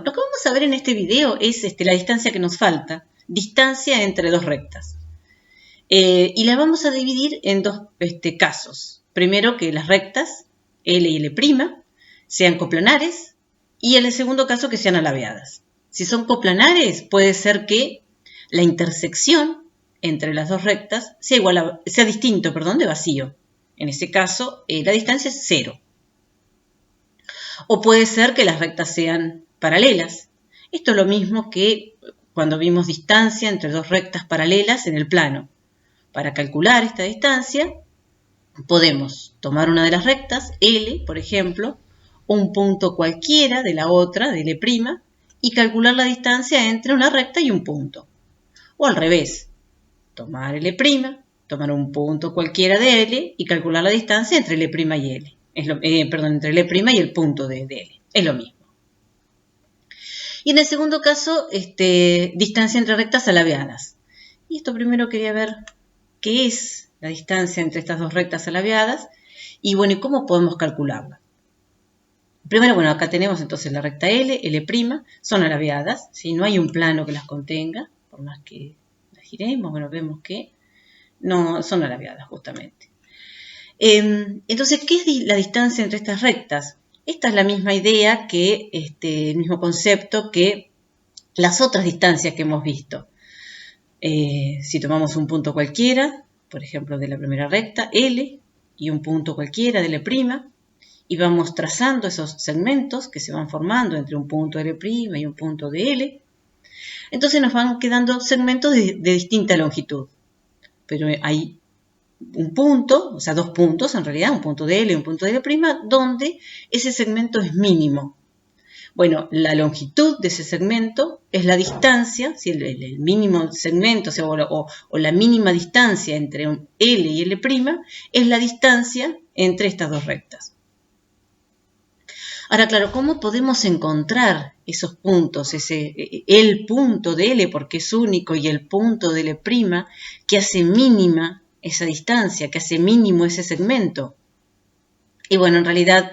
lo que vamos a ver en este video es la distancia que nos falta, distancia entre dos rectas. Y la vamos a dividir en dos casos. Primero, que las rectas L y L' sean coplanares, y en el segundo caso que sean alabeadas. Si son coplanares, puede ser que la intersección entre las dos rectas sea distinto de vacío. En ese caso, la distancia es 0. O puede ser que las rectas sean paralelas. Esto es lo mismo que cuando vimos distancia entre dos rectas paralelas en el plano. Para calcular esta distancia, podemos tomar una de las rectas, L, por ejemplo, un punto cualquiera de la otra, de L', y calcular la distancia entre una recta y un punto. O al revés, tomar L', tomar un punto cualquiera de L y calcular la distancia entre L' y L. Entre L' y el punto de L. Es lo mismo. Y en el segundo caso, distancia entre rectas alabeadas. Y esto primero quería ver qué es la distancia entre estas dos rectas alabeadas y bueno, ¿y cómo podemos calcularla? Primero, bueno, acá tenemos entonces la recta L, L', son alabeadas, ¿sí? No hay un plano que las contenga, por más que las giremos, bueno, vemos que no son alabeadas justamente. Entonces, ¿qué es la distancia entre estas rectas? Esta es la misma idea que, el mismo concepto que las otras distancias que hemos visto. Si tomamos un punto cualquiera, por ejemplo, de la primera recta, L, y un punto cualquiera de L', y vamos trazando esos segmentos que se van formando entre un punto de L' y un punto de L, entonces nos van quedando segmentos de distinta longitud. Pero hay un punto, o sea, dos puntos en realidad, un punto de L y un punto de L', donde ese segmento es mínimo. Bueno, la longitud de ese segmento es la distancia, ¿sí? el mínimo segmento, o la mínima distancia entre L y L' es la distancia entre estas dos rectas. Ahora, claro, ¿cómo podemos encontrar esos puntos? El punto de L, porque es único, y el punto de L', que hace mínima esa distancia, que hace mínimo ese segmento. Y bueno, en realidad,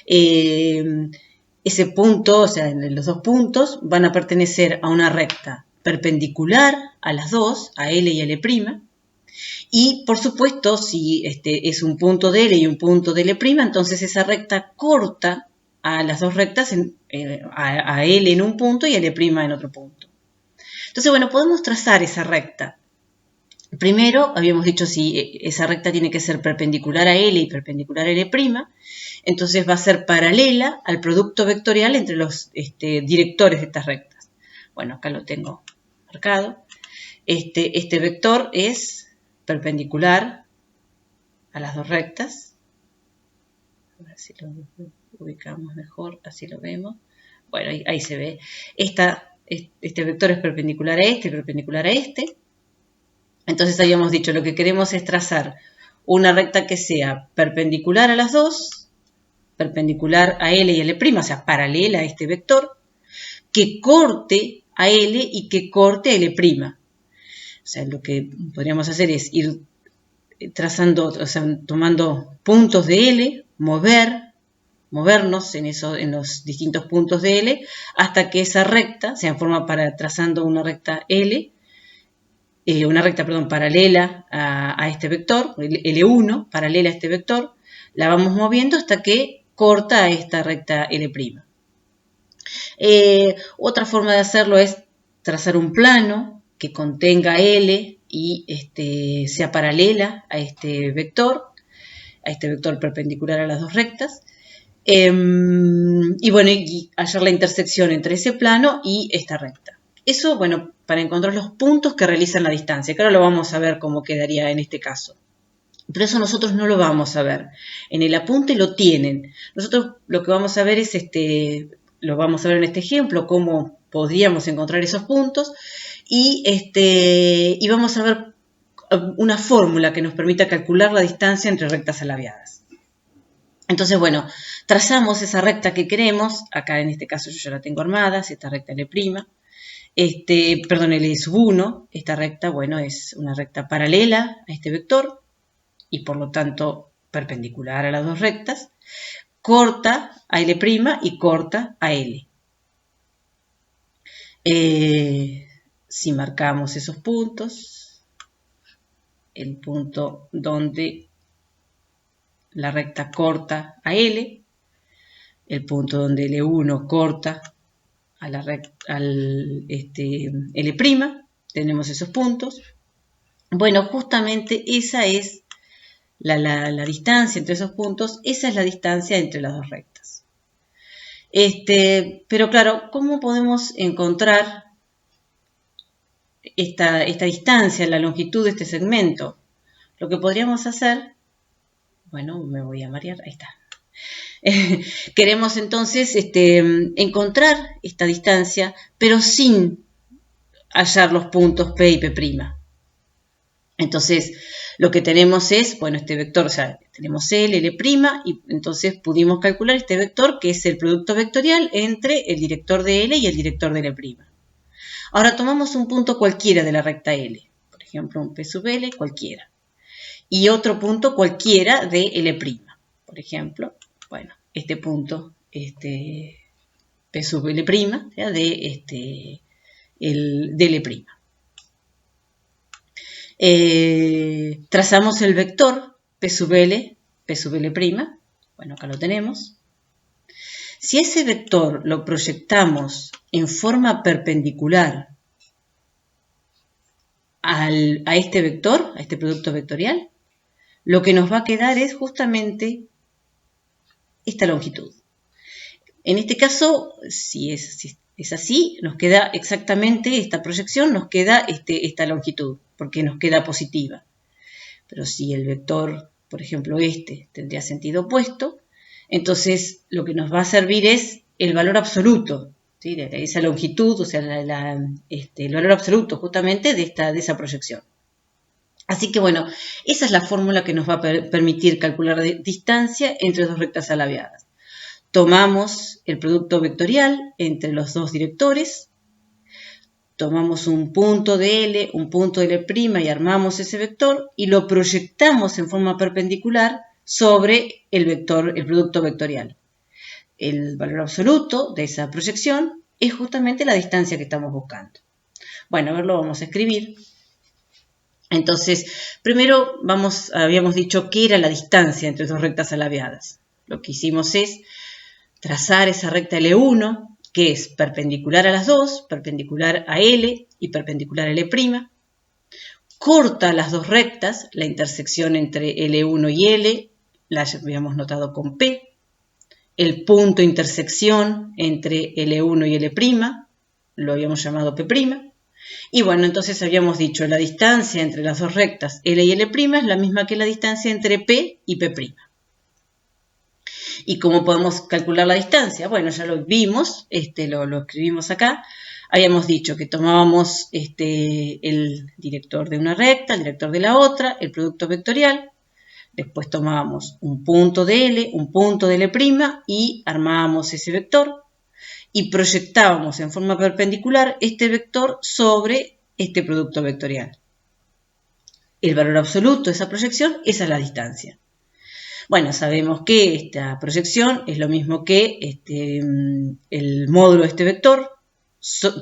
ese punto, o sea, los dos puntos, van a pertenecer a una recta perpendicular a las dos, a L y L'. Y, por supuesto, si es un punto de L y un punto de L', entonces esa recta corta a las dos rectas, a L en un punto y a L' en otro punto. Entonces, bueno, podemos trazar esa recta. Primero, habíamos dicho si esa recta tiene que ser perpendicular a L y perpendicular a L', entonces va a ser paralela al producto vectorial entre los directores de estas rectas. Bueno, acá lo tengo marcado. Este vector es perpendicular a las dos rectas. A ver si lo ubicamos mejor, así lo vemos. Bueno, ahí se ve. Este vector es perpendicular a este y perpendicular a este. Entonces habíamos dicho, lo que queremos es trazar una recta que sea perpendicular a las dos, perpendicular a L y L', o sea, paralela a este vector, que corte a L y que corte a L'. O sea, lo que podríamos hacer es ir trazando, o sea, tomando puntos de L, movernos en los distintos puntos de L, hasta que esa recta se forma trazando una recta L, paralela a este vector, L1, paralela a este vector, la vamos moviendo hasta que corta a esta recta L'. Otra forma de hacerlo es trazar un plano que contenga L y sea paralela a este vector perpendicular a las dos rectas, y bueno, y hallar la intersección entre ese plano y esta recta. Eso, bueno, para encontrar los puntos que realizan la distancia, que ahora lo vamos a ver cómo quedaría en este caso. Pero eso nosotros no lo vamos a ver. En el apunte lo tienen. Nosotros lo que vamos a ver es lo vamos a ver en este ejemplo, cómo podríamos encontrar esos puntos, y vamos a ver una fórmula que nos permita calcular la distancia entre rectas alabeadas. Entonces, bueno, trazamos esa recta que queremos. Acá en este caso yo ya la tengo armada, es esta recta L'. L'1, esta recta, bueno, es una recta paralela a este vector y por lo tanto perpendicular a las dos rectas, corta a L' y corta a L. Si marcamos esos puntos, el punto donde la recta corta a L, el punto donde L1 corta a la recta, al L', tenemos esos puntos. Bueno, justamente esa es la distancia entre esos puntos, esa es la distancia entre las dos rectas. Pero claro, ¿cómo podemos encontrar esta distancia, la longitud de este segmento? Lo que podríamos hacer, bueno, me voy a marear, ahí está. Queremos entonces encontrar esta distancia, pero sin hallar los puntos P y P'. Entonces, lo que tenemos es, bueno, este vector, o sea, tenemos L, L', y entonces pudimos calcular este vector, que es el producto vectorial entre el director de L y el director de L'. Ahora tomamos un punto cualquiera de la recta L, por ejemplo, un P sub L cualquiera, y otro punto cualquiera de L', por ejemplo, bueno, este punto, P sub L', ¿ya? de L'. Trazamos el vector P sub L', bueno, acá lo tenemos. Si ese vector lo proyectamos en forma perpendicular a este vector, a este producto vectorial, lo que nos va a quedar es justamente esta longitud. En este caso, si es así, nos queda exactamente esta proyección, nos queda esta longitud, porque nos queda positiva. Pero si el vector, por ejemplo, tendría sentido opuesto, entonces lo que nos va a servir es el valor absoluto, ¿sí? Esa longitud, o sea, el valor absoluto justamente de esa proyección. Así que bueno, esa es la fórmula que nos va a permitir calcular la distancia entre dos rectas alabeadas. Tomamos el producto vectorial entre los dos directores, tomamos un punto de L, un punto de L' y armamos ese vector y lo proyectamos en forma perpendicular sobre el producto vectorial. El valor absoluto de esa proyección es justamente la distancia que estamos buscando. Bueno, a ver, lo vamos a escribir. Entonces, primero habíamos dicho qué era la distancia entre dos rectas alabeadas. Lo que hicimos es trazar esa recta L1, que es perpendicular a las dos, perpendicular a L y perpendicular a L'. Corta las dos rectas, la intersección entre L1 y L, la habíamos notado con P. El punto intersección entre L1 y L', lo habíamos llamado P'. Y bueno, entonces habíamos dicho la distancia entre las dos rectas L y L' es la misma que la distancia entre P y P'. ¿Y cómo podemos calcular la distancia? Bueno, ya lo vimos, lo escribimos acá. Habíamos dicho que tomábamos el director de una recta, el director de la otra, el producto vectorial. Después tomábamos un punto de L, un punto de L' y armábamos ese vector. Y proyectábamos en forma perpendicular este vector sobre este producto vectorial. El valor absoluto de esa proyección, esa es la distancia. Bueno, sabemos que esta proyección es lo mismo que el módulo de este vector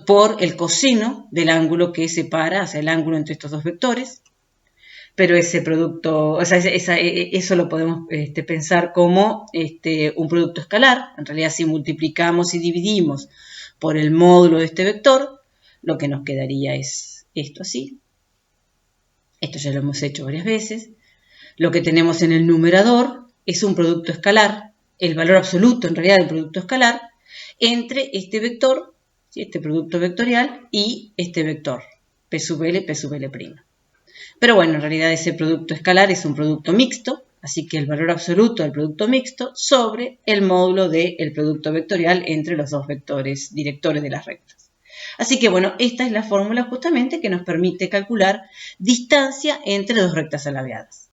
por el coseno del ángulo que separa, o sea, el ángulo entre estos dos vectores. Pero ese producto, o sea, eso lo podemos pensar como un producto escalar. En realidad, si multiplicamos y dividimos por el módulo de este vector, lo que nos quedaría es esto así. Esto ya lo hemos hecho varias veces. Lo que tenemos en el numerador es un producto escalar, el valor absoluto en realidad del producto escalar, entre este vector, ¿sí? Este producto vectorial y este vector, P sub L, P sub L'. Pero bueno, en realidad ese producto escalar es un producto mixto, así que el valor absoluto del producto mixto sobre el módulo del producto vectorial entre los dos vectores directores de las rectas. Así que bueno, esta es la fórmula justamente que nos permite calcular distancia entre dos rectas alabeadas.